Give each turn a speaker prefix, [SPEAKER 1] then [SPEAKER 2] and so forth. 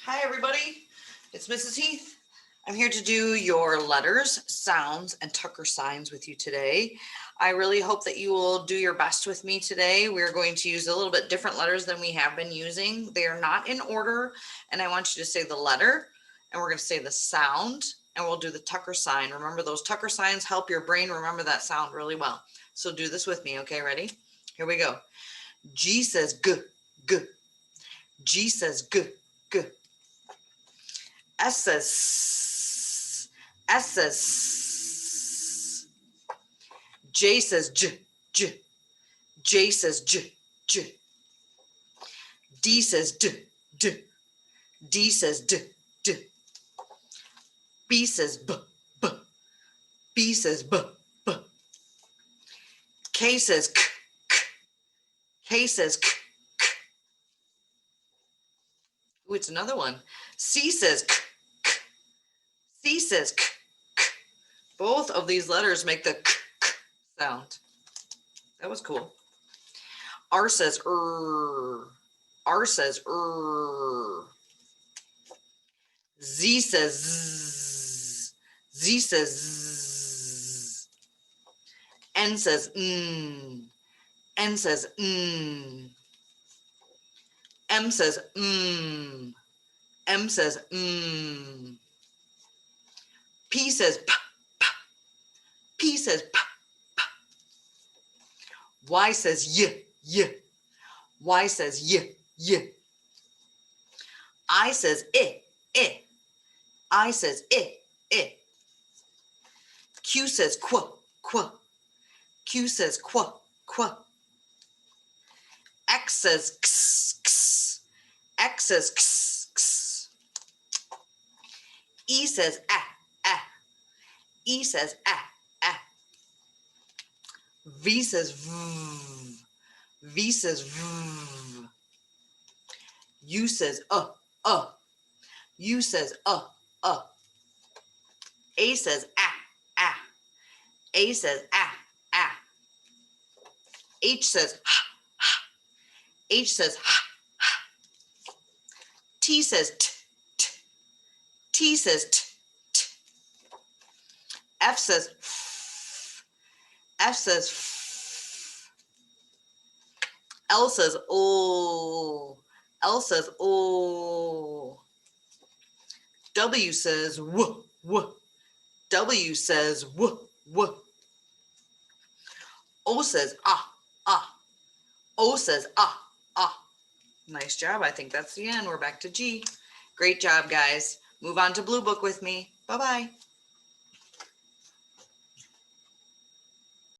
[SPEAKER 1] Hi everybody, it's Mrs. Heath. I'm here to do your letters, sounds, and Tucker signs with you today. I really hope that you will do your best with me today. We're going to use a little bit different letters than we have been using. They are not in order, and I want you to say the letter, and we're going to say the sound, and we'll do the Tucker sign. Remember, those Tucker signs help your brain remember that sound really well. So do this with me, okay? Ready? Here we go. G says g, g. G says g, g. S says S, S says S. J says J, J. J says J, J. D says D, D. D says D, D. B says B, B. B says B, B. K says K, K. K says K, K. Ooh, it's another one. C says K, K. C says K, K. Both of these letters make the K, K sound. That was cool. R says R says Z says Z. Z says Z. N says N. N says N. M says M. M says M. P says P, P. P says P, P. Y says Y, Y. Y says Y, Y. I says I, I. I says I, I. Q says Qu, Qu. Q says Qu, Qu. X says X, X. X says X, X. E says Ah, Ah. E says Ah, Ah. V says V. V says V. U says U says A says Ah, Ah. A says Ah, Ah. H says Ha, Ha. H says Ha, Ha. T says T, T. T says T, T. F says F. F says F. L says O. L says O. W says W, W. W says W, W. O says Ah, Ah. O says Ah, Ah. Nice job. I think that's the end. We're back to G. Great job, guys. Move on to Blue Book with me. Bye-bye.